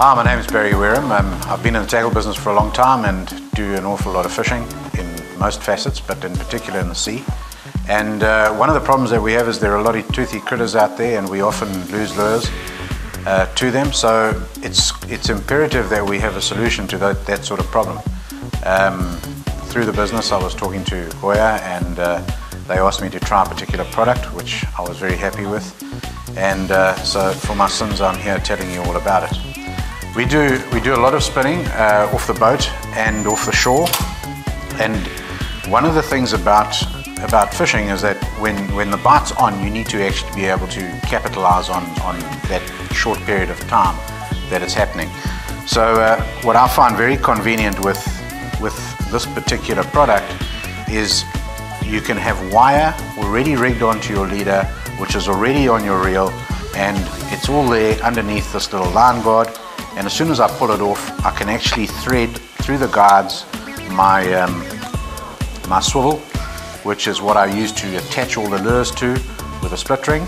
Hi, my name is Barry Wareham. I've been in the tackle business for a long time and do an awful lot of fishing in most facets, but in particular in the sea. And one of the problems that we have is there are a lot of toothy critters out there, and we often lose lures to them. So it's imperative that we have a solution to that sort of problem. Through the business, I was talking to Goya, and they asked me to try a particular product, which I was very happy with. And so for my sins, I'm here telling you all about it. We do a lot of spinning off the boat and off the shore. And one of the things about fishing is that when the bite's on, you need to actually be able to capitalize on that short period of time that it's happening. So what I find very convenient with this particular product is you can have wire already rigged onto your leader, which is already on your reel, and it's all there underneath this little line guard. And as soon as I pull it off, I can actually thread through the guards my swivel, which is what I use to attach all the lures to with a split ring.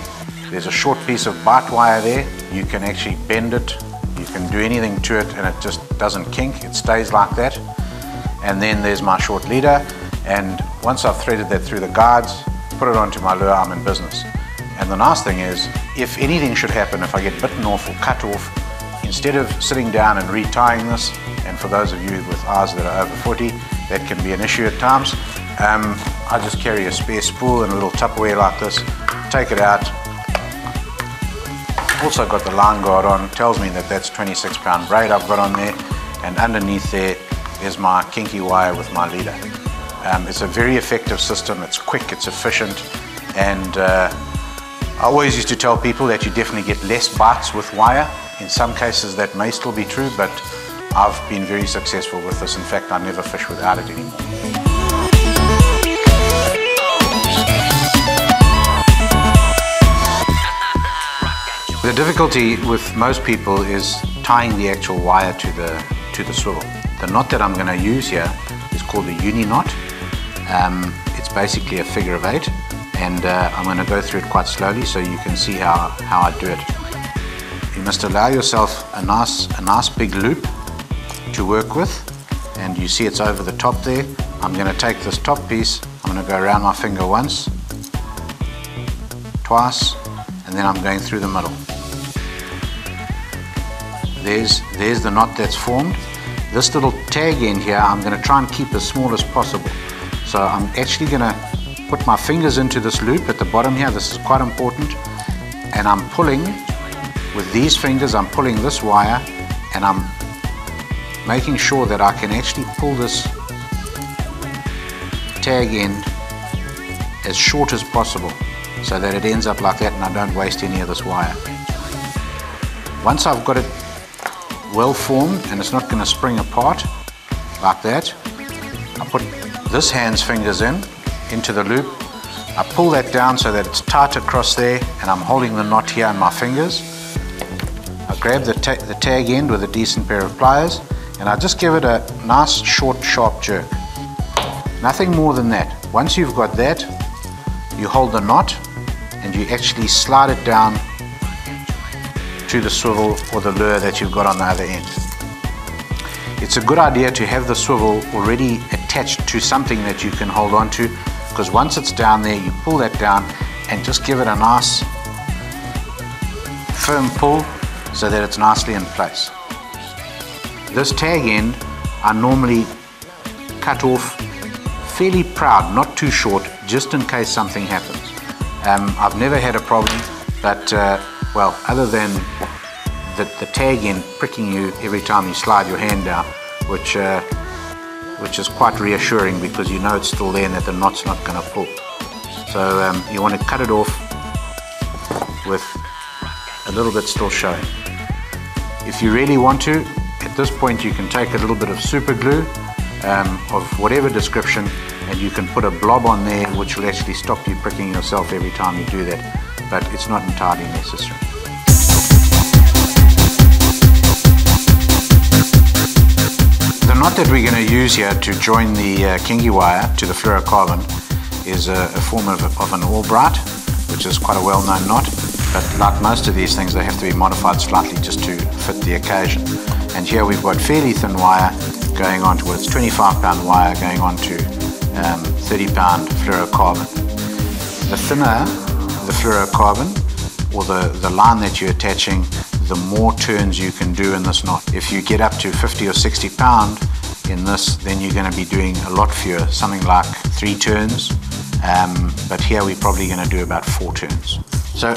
There's a short piece of bite wire there. You can actually bend it, you can do anything to it, and it just doesn't kink, it stays like that. And then there's my short leader, and once I've threaded that through the guards, put it onto my lure, I'm in business. And the nice thing is, if anything should happen, if I get bitten off or cut off, instead of sitting down and retying this, and for those of you with eyes that are over 40, that can be an issue at times, I just carry a spare spool and a little Tupperware like this, take it out. Also got the line guard on, tells me that that's 26-pound braid I've got on there, and underneath there is my Kinky wire with my leader. It's a very effective system, it's quick, it's efficient, and I always used to tell people that you definitely get less bites with wire. In some cases that may still be true, but I've been very successful with this. In fact, I never fish without it anymore. The difficulty with most people is tying the actual wire to the swivel. The knot that I'm going to use here is called a uni knot. It's basically a figure of 8, and I'm going to go through it quite slowly so you can see how I do it. You must allow yourself a nice big loop to work with, and you see it's over the top there. I'm going to take this top piece, I'm going to go around my finger once, twice, and then I'm going through the middle. There's the knot that's formed. This little tag end here, I'm going to try and keep as small as possible. So I'm actually going to put my fingers into this loop at the bottom here. This is quite important, and I'm pulling with these fingers. I'm pulling this wire, and I'm making sure that I can actually pull this tag end as short as possible so that it ends up like that and I don't waste any of this wire. Once I've got it well formed and it's not going to spring apart like that, I put this hand's fingers into the loop. I pull that down so that it's tight across there, and I'm holding the knot here in my fingers. I grab the tag end with a decent pair of pliers, and I just give it a nice short sharp jerk. Nothing more than that. Once you've got that, you hold the knot and you actually slide it down to the swivel or the lure that you've got on the other end. It's a good idea to have the swivel already attached to something that you can hold on to, because once it's down there, you pull that down and just give it a nice firm pull so that it's nicely in place. This tag end I normally cut off fairly proud, not too short, just in case something happens. I've never had a problem, but well, other than the tag end pricking you every time you slide your hand down, which is quite reassuring because you know it's still there and that the knot's not going to pull. So you want to cut it off with a little bit still showing. If you really want to, at this point you can take a little bit of super glue of whatever description, and you can put a blob on there which will actually stop you pricking yourself every time you do that, but it's not entirely necessary. The knot that we're going to use here to join the Kinky wire to the fluorocarbon is a form of an Albright, which is quite a well-known knot. but like most of these things, they have to be modified slightly just to fit the occasion. And here we've got fairly thin wire going on to, well, it's 25-pound wire going on to 30-pound fluorocarbon. The thinner the fluorocarbon, or the line that you're attaching, the more turns you can do in this knot. If you get up to 50 or 60 pound in this, then you're going to be doing a lot fewer, something like 3 turns, but here we're probably going to do about 4 turns. So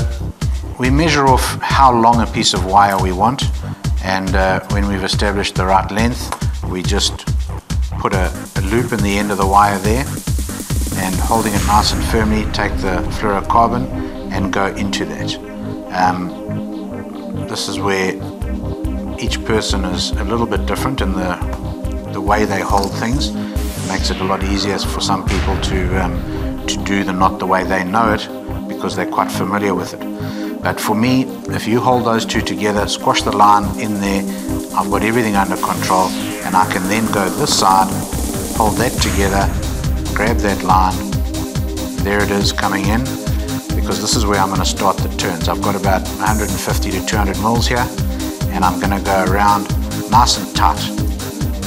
we measure off how long a piece of wire we want, and when we've established the right length, we just put a loop in the end of the wire there, and holding it nice and firmly, take the fluorocarbon and go into that. This is where each person is a little bit different in the way they hold things. It makes it a lot easier for some people to do the knot the way they know it, because they're quite familiar with it. But for me, if you hold those two together, squash the line in there, I've got everything under control, and I can then go this side, hold that together, grab that line, there it is coming in, because this is where I'm going to start the turns. I've got about 150 to 200 mils here, and I'm going to go around nice and tight,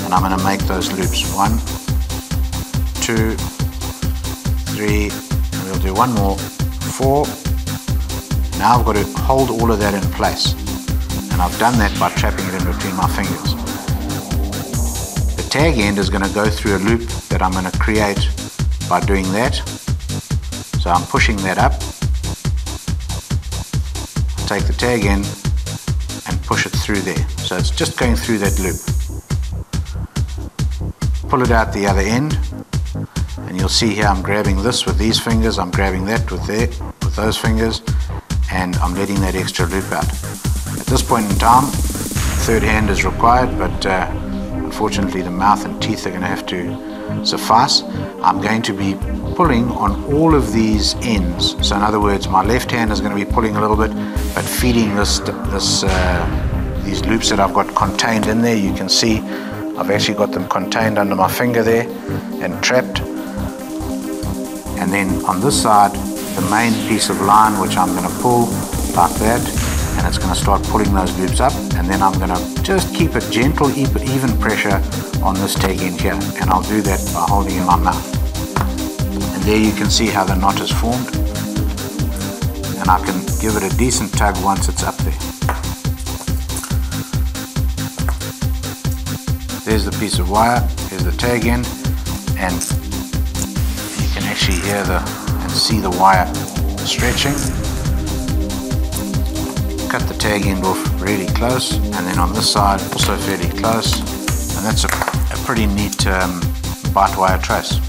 and I'm going to make those loops. 1, 2, 3, and we'll do one more, 4. Now I've got to hold all of that in place, and I've done that by trapping it in between my fingers. The tag end is going to go through a loop that I'm going to create by doing that. So I'm pushing that up, take the tag end and push it through there. So it's just going through that loop. Pull it out the other end, and you'll see here I'm grabbing this with these fingers, I'm grabbing that with those fingers, and I'm letting that extra loop out. At this point in time, third hand is required, but unfortunately the mouth and teeth are going to have to suffice. I'm going to be pulling on all of these ends. So in other words, my left hand is going to be pulling a little bit, but feeding these loops that I've got contained in there. You can see I've actually got them contained under my finger there and trapped. And then on this side, the main piece of line, which I'm going to pull like that, and it's going to start pulling those loops up, and then I'm going to just keep a gentle, even pressure on this tag end here, and I'll do that by holding in my mouth. And there you can see how the knot is formed, and I can give it a decent tug once it's up there. There's the piece of wire, here's the tag end, and you can actually hear and see the wire stretching. Cut the tag end off really close, and then on this side also fairly close, and that's a pretty neat bite wire trace.